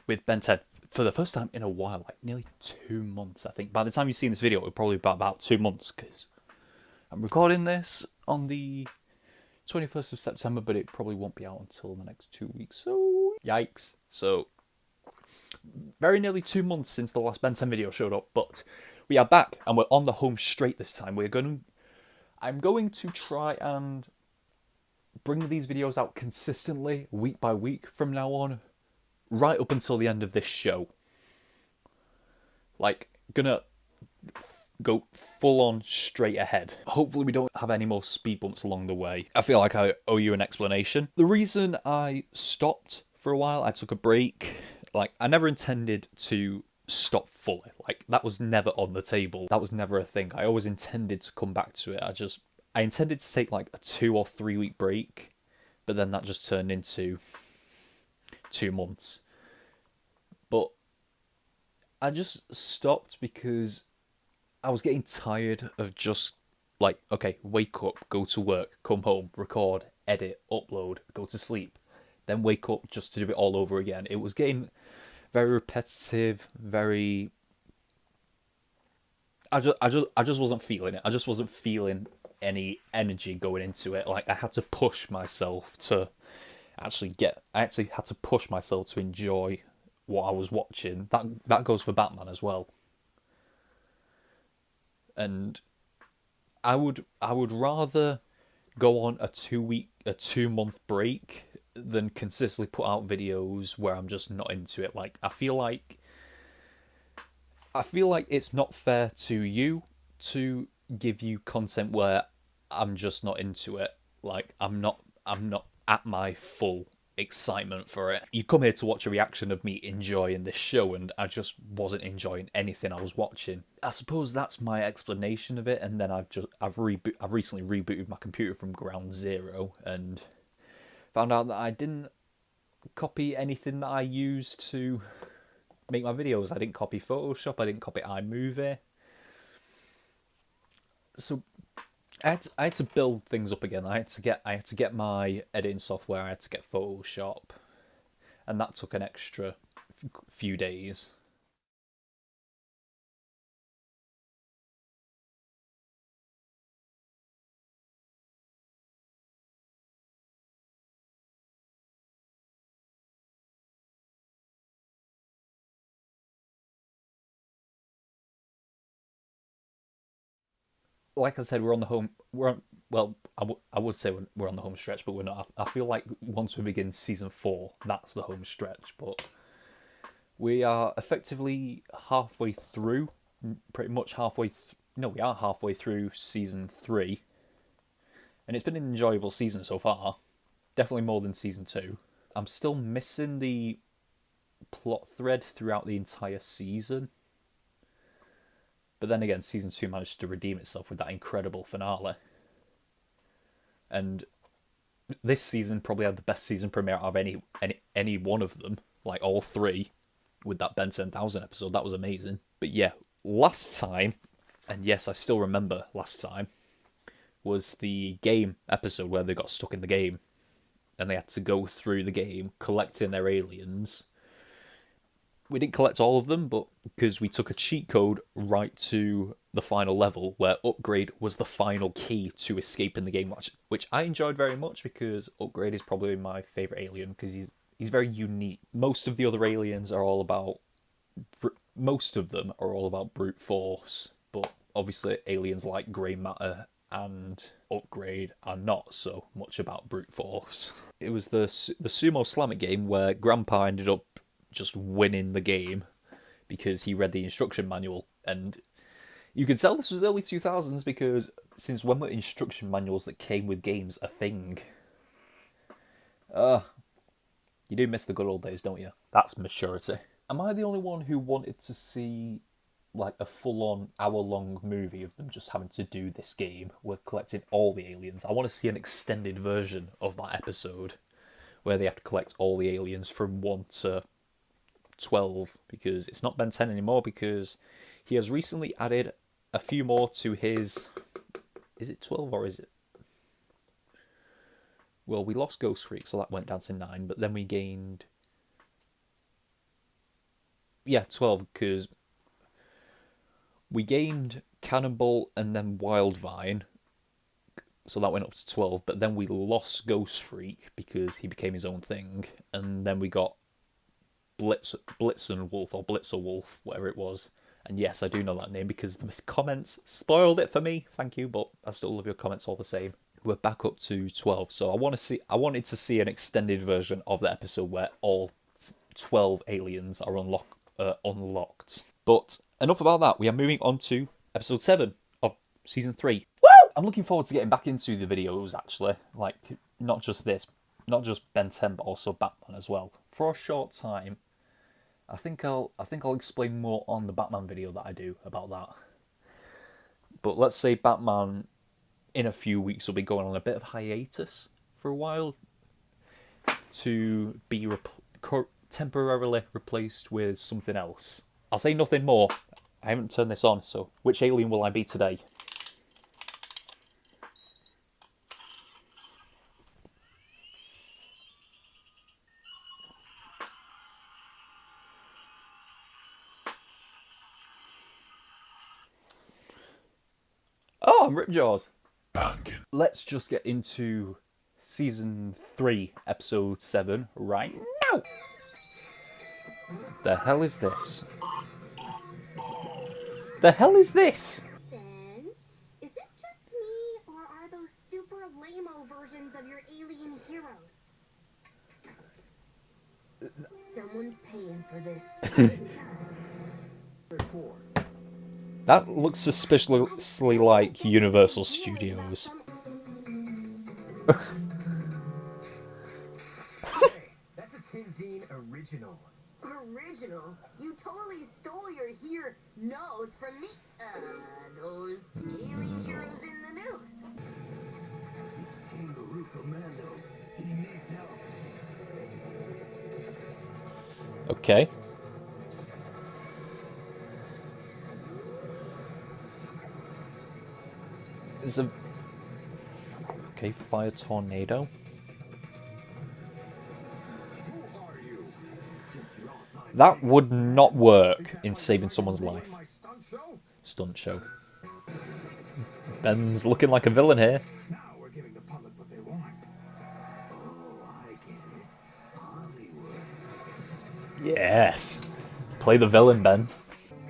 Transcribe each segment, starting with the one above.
with Ben 10 for the first time in a while, like nearly 2 months, I think. By the time you've seen this video, it'll probably be about 2 months, because I'm recording this on the 21st of September, but it probably won't be out until the next 2 weeks, so yikes. So, very nearly 2 months since the last Ben 10 video showed up, but we are back, and we're on the home straight this time. I'm going to try and bring these videos out consistently, week by week from now on, right up until the end of this show. Like, gonna go full on straight ahead. Hopefully we don't have any more speed bumps along the way. I feel like I owe you an explanation. The reason I stopped for a while, I took a break. Like, I never intended to stop fully. Like, that was never on the table. That was never a thing. I always intended to come back to it. I intended to take like a 2 or 3 week break, but then that just turned into 2 months. But I just stopped because I was getting tired of just like, okay, wake up, go to work, come home, record, edit, upload, go to sleep, then wake up just to do it all over again. It was getting very repetitive, very... I just wasn't feeling it. I just wasn't feeling any energy going into it. Like, I had to push myself to I actually had to push myself to enjoy what I was watching. That goes for Batman as well. And I would rather go on a 2-month break than consistently put out videos where I'm just not into it. Like, I feel like it's not fair to you to give you content where I'm just not into it. Like, I'm not at my full excitement for it. You come here to watch a reaction of me enjoying this show, and I just wasn't enjoying anything I was watching. I suppose that's my explanation of it. And then I've recently rebooted my computer from ground zero and found out that I didn't copy anything that I used to make my videos. I didn't copy Photoshop. I didn't copy iMovie. So I had to build things up again. I had to get my editing software. I had to get Photoshop, and that took an extra few days. Like I said, I would say we're on the home stretch, but we're not. I feel like once we begin season 4, that's the home stretch. But we are effectively halfway through, pretty much halfway. No, we are halfway through season 3, and it's been an enjoyable season so far. Definitely more than season 2. I'm still missing the plot thread throughout the entire season. But then again, season 2 managed to redeem itself with that incredible finale. And this season probably had the best season premiere of any one of them, like all 3, with that Ben 10,000 episode. That was amazing. But yeah, last time, and yes, I still remember last time, was the game episode where they got stuck in the game and they had to go through the game collecting their aliens. We didn't collect all of them, but because we took a cheat code right to the final level where Upgrade was the final key to escape in the game, which I enjoyed very much, because Upgrade is probably my favourite alien because he's very unique. Most of the other aliens are all about brute force, but obviously aliens like Grey Matter and Upgrade are not so much about brute force. It was the Sumo Slammer game where Grandpa ended up just winning the game because he read the instruction manual, and you can tell this was early 2000s because since when were instruction manuals that came with games a thing? You do miss the good old days, don't you? That's maturity. Am I the only one who wanted to see like a full-on hour-long movie of them just having to do this game? We're collecting all the aliens. I want to see an extended version of that episode where they have to collect all the aliens from 1 to 12, because it's not Ben 10 anymore, because he has recently added a few more to his... Is it 12 or is it... Well, we lost Ghost Freak, so that went down to 9, but then we gained Yeah, 12, because we gained Cannonball and then Wildvine, so that went up to 12, but then we lost Ghost Freak because he became his own thing, and then we got Blitzen Wolf, or Blitzer Wolf, whatever it was. And yes, I do know that name because the comments spoiled it for me. Thank you, but I still love your comments all the same. We're back up to 12, so I wanted to see an extended version of the episode where all 12 aliens are unlocked. But enough about that. We are moving on to episode 7 of season 3. Woo! I'm looking forward to getting back into the videos, actually. Like, not just Ben 10, but also Batman as well. For a short time. I think I'll explain more on the Batman video that I do about that. But let's say Batman in a few weeks will be going on a bit of hiatus for a while to be temporarily replaced with something else. I'll say nothing more. I haven't turned this on, so which alien will I be today? Oh, I'm Ripjaws. Let's just get into season 3, episode 7 right now. The hell is this? The hell is this? Ben, is it just me, or are those super lame-o versions of your alien heroes? Someone's paying for this big time. That looks suspiciously like Universal Studios. Hey, that's a Tim Dean original. Original? You totally stole your here nose from me. Those alien heroes in the news. It's Kangaroo Commando. He needs help. Okay. There's a... Okay, fire tornado. That would not work in saving someone's life. Stunt show. Ben's looking like a villain here. Now we're giving the public what they want. Oh, I get it. Hollywood. Yes. Play the villain, Ben.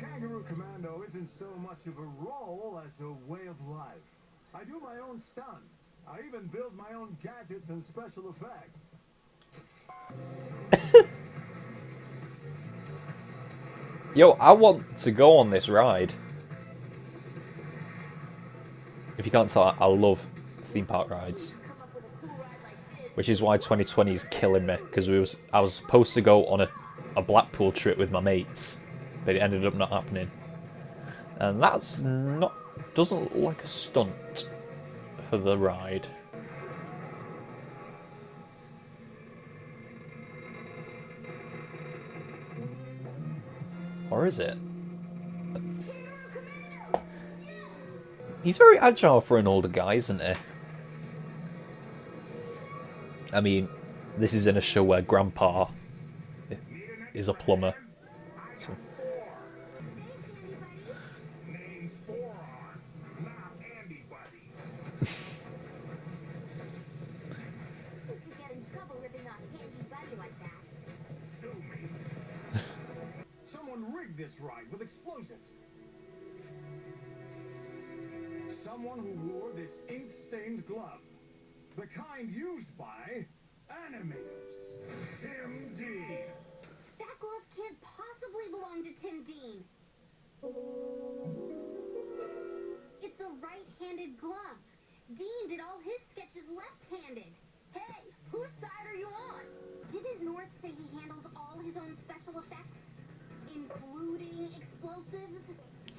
Kangaroo Commando isn't so much of a role as a way of life. I do my own stunts. I even build my own gadgets and special effects. Yo, I want to go on this ride. If you can't tell, I love theme park rides. Which is why 2020 is killing me, because I was supposed to go on a Blackpool trip with my mates, but it ended up not happening. And doesn't look like a stunt for the ride. Or is it? He's very agile for an older guy, isn't he? I mean, this is in a show where Grandpa is a plumber. So. Someone rigged this ride with explosives. Someone who wore this ink-stained glove. The kind used by animators. Tim Dean. That glove can't possibly belong to Tim Dean. It's a right-handed glove. Dean did all his sketches left-handed. Hey, whose side are you on? Didn't North say he handles all his own special effects? Including explosives?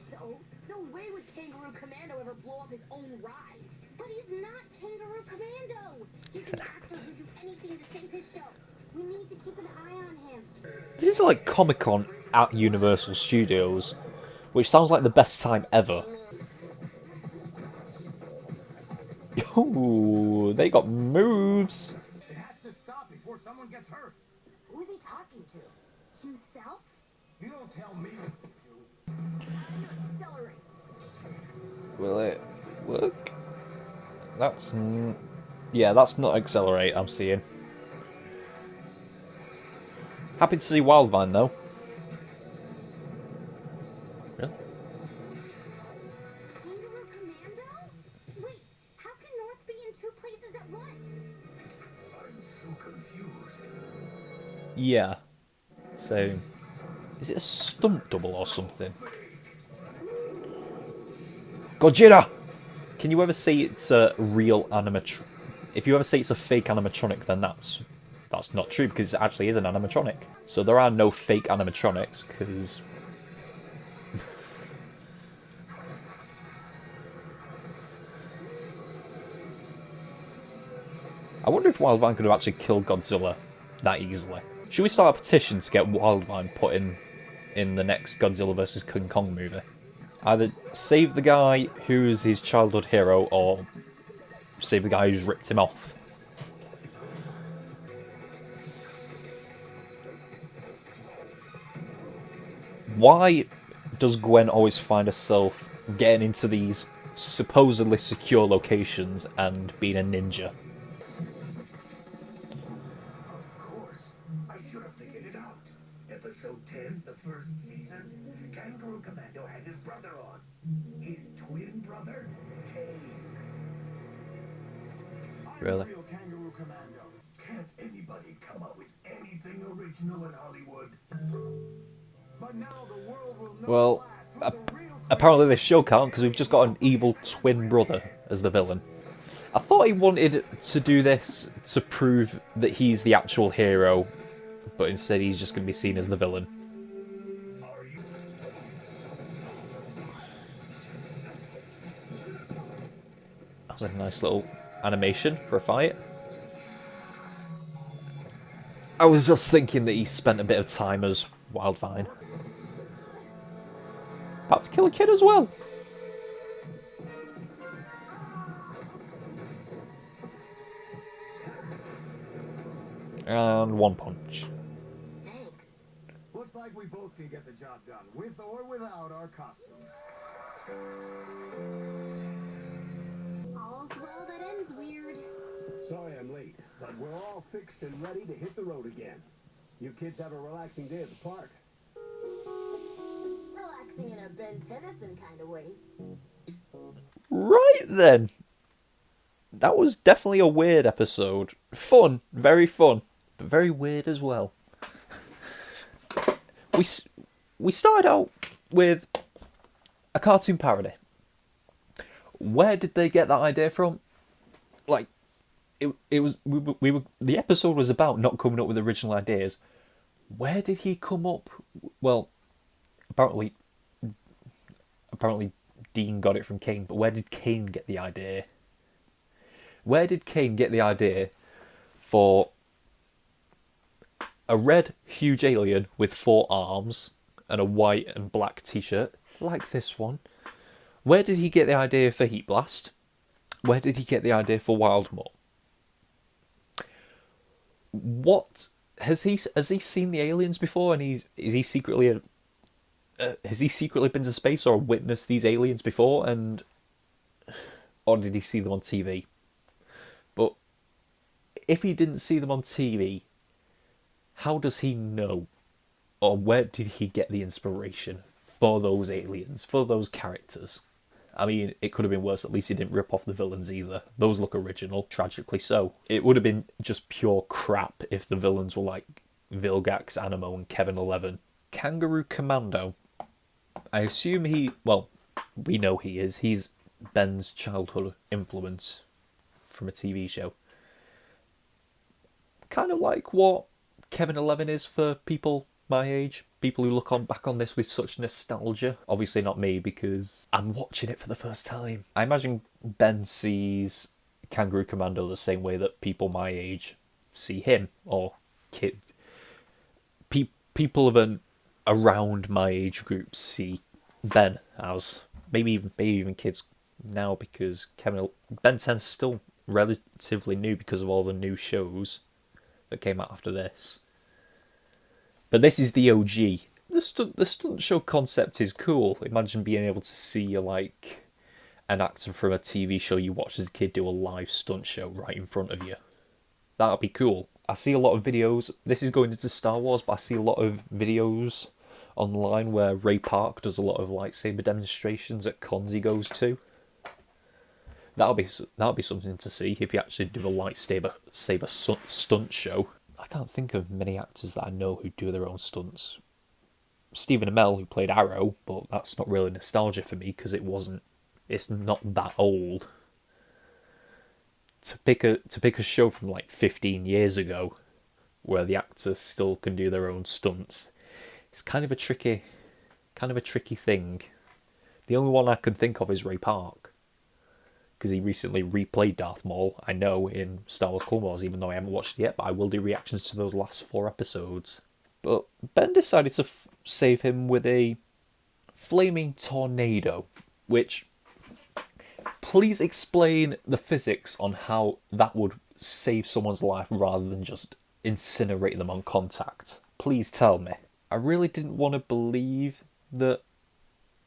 So, no way would Kangaroo Commando ever blow up his own ride. But he's not Kangaroo Commando. He's an actor who'd do anything to save his show. We need to keep an eye on him. This is like Comic-Con at Universal Studios, which sounds like the best time ever. Ooh, they got moves. It has to stop before someone gets hurt. Who's he talking to? Himself? You don't tell me. Accelerate. Will it work? Yeah, that's not accelerate I'm seeing. Happy to see Wildvine though. Really? Kangaroo Commando? Wait, how can North be in two places at once? I'm so confused. Yeah. So, is it a stunt double or something? Gojira! Can you ever say it's a real animatronic? If you ever say it's a fake animatronic, then that's not true, because it actually is an animatronic. So there are no fake animatronics, because... I wonder if Wildvine could have actually killed Godzilla that easily. Should we start a petition to get Wildvine put in the next Godzilla vs. King Kong movie? Either save the guy who's his childhood hero, or save the guy who's ripped him off. Why does Gwen always find herself getting into these supposedly secure locations and being a ninja? Of course. I should have figured it out. Episode 10, the first season, Kangaroo Commando had his brother on. His twin brother, Kane. Really? I'm a real Kangaroo Commando. Can't anybody come up with anything original in Hollywood? But now the world will know Well, at last who the real apparently this show can't, because we've just got an evil twin brother as the villain. I thought he wanted to do this to prove that he's the actual hero, but instead he's just going to be seen as the villain. are you? That was a nice little animation for a fight. I was just thinking that he spent a bit of time as Wildvine. About to kill a kid as well. And one punch. Thanks. Looks like we both can get the job done, with or without our costumes. All's well that ends weird. Sorry I'm late, but we're all fixed and ready to hit the road again. You kids have a relaxing day at the park. Relaxing in a Ben Tennyson kind of way. Right then. That was definitely a weird episode. Fun, very fun, but very weird as well. We started out with a cartoon parody. Where did they get that idea from? Like, it was we were the episode was about not coming up with original ideas. Where did he come up? Well, apparently Dean got it from Kane, but where did Kane get the idea? Where did Kane get the idea for a red, huge alien with 4 arms and a white and black t-shirt, like this one? Where did he get the idea for Heat Blast? Where did he get the idea for Wildmore? What has he seen the aliens before? And has he secretly been to space or witnessed these aliens before? Or did he see them on TV? But if he didn't see them on TV, how does he know? Or where did he get the inspiration for those aliens, for those characters? I mean, it could have been worse. At least he didn't rip off the villains either. Those look original, tragically so. It would have been just pure crap if the villains were like Vilgax, Animo, and Kevin 11. Kangaroo Commando. I assume we know he is. He's Ben's childhood influence from a TV show. Kind of like what Kevin 11 is for people my age. People who look back on this with such nostalgia. Obviously not me, because I'm watching it for the first time. I imagine Ben sees Kangaroo Commando the same way that people my age see him, or people of around my age group see Ben as. Maybe even kids now, because Ben 10's still relatively new because of all the new shows that came out after this. But this is the OG. the stunt show concept is cool. Imagine being able to see like an actor from a TV show you watched as a kid do a live stunt show right in front of you. That'd be cool. I see a lot of videos. This is going into Star Wars, but I see a lot of videos online where Ray Park does a lot of lightsaber demonstrations at cons he goes to. That'll be something to see if you actually do a lightsaber stunt show. I can't think of many actors that I know who do their own stunts. Stephen Amell, who played Arrow, but that's not really nostalgia for me because it's not that old. To pick a show from like 15 years ago, where the actors still can do their own stunts, it's kind of a tricky thing. The only one I can think of is Ray Park, because he recently replayed Darth Maul, I know, in Star Wars Clone Wars, even though I haven't watched it yet, but I will do reactions to those last 4 episodes. But Ben decided to save him with a flaming tornado, which... Please explain the physics on how that would save someone's life rather than just incinerate them on contact. Please tell me. I really didn't want to believe that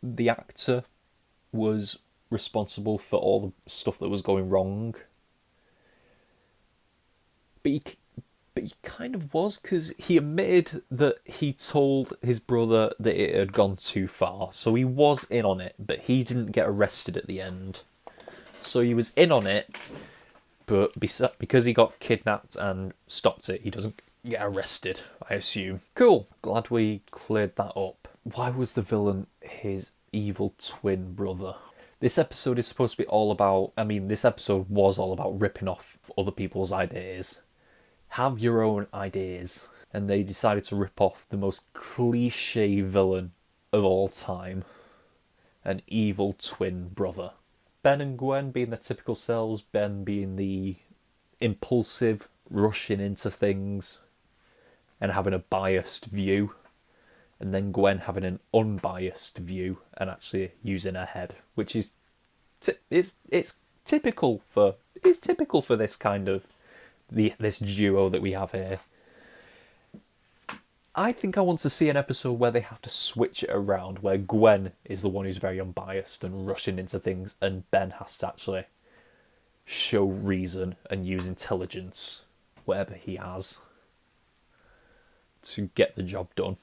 the actor was responsible for all the stuff that was going wrong. But he kind of was, because he admitted that he told his brother that it had gone too far. So he was in on it, but he didn't get arrested at the end. So he was in on it, but because he got kidnapped and stopped it, he doesn't get arrested, I assume. Cool. Glad we cleared that up. Why was the villain his evil twin brother? This episode is supposed to be all about... this episode was all about ripping off other people's ideas. Have your own ideas. And they decided to rip off the most cliche villain of all time. An evil twin brother. Ben and Gwen being their typical selves, Ben being the impulsive, rushing into things and having a biased view, and then Gwen having an unbiased view and actually using her head, which is it's typical for this kind of this duo that we have here. I think I want to see an episode where they have to switch it around, where Gwen is the one who's very unbiased and rushing into things, and Ben has to actually show reason and use intelligence, whatever he has, to get the job done.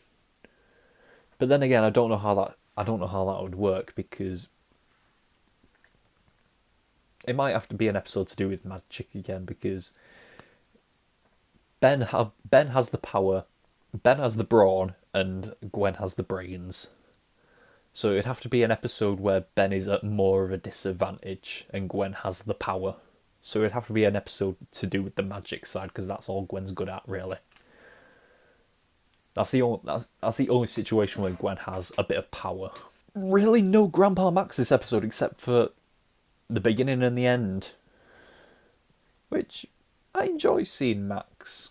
But then again, I don't know how that would work, because it might have to be an episode to do with magic again, because Ben has the power. Ben has the brawn and Gwen has the brains. So it'd have to be an episode where Ben is at more of a disadvantage and Gwen has the power. So it'd have to be an episode to do with the magic side, because that's all Gwen's good at, really. That's the only situation where Gwen has a bit of power. Really no Grandpa Max this episode, except for the beginning and the end. Which, I enjoy seeing Max.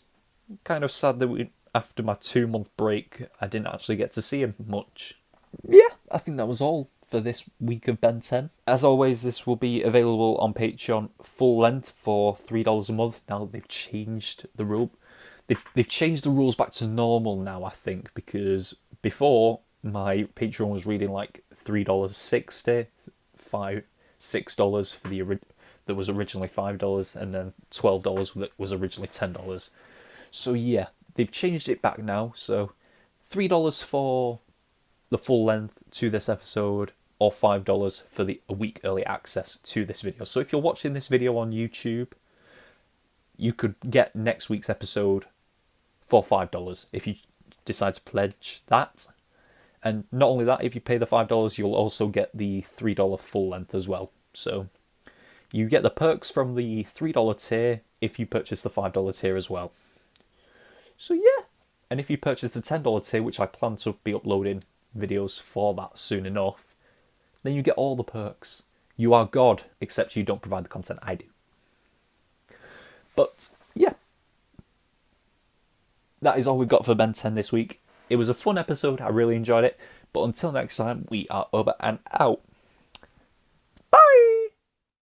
Kind of sad that after my 2-month break, I didn't actually get to see him much. Yeah, I think that was all for this week of Ben 10. As always, this will be available on Patreon full length for $3 a month. Now that they've changed the rule. They've changed the rules back to normal now, I think, because before my Patreon was reading like $3.60, $6 for that was originally $5, and then $12 that was originally $10. So yeah, they've changed it back now. So $3 for the full length to this episode, or $5 for a week early access to this video. So if you're watching this video on YouTube, you could get next week's episode for $5 if you decide to pledge that. And not only that, if you pay the $5, you'll also get the $3 full length as well. So you get the perks from the $3 tier if you purchase the $5 tier as well. So yeah, and if you purchase the $10 tier, which I plan to be uploading videos for that soon enough, then you get all the perks. You are God, except you don't provide the content I do. But yeah, that is all we've got for Ben 10 this week. It was a fun episode, I really enjoyed it, but until next time, we are over and out.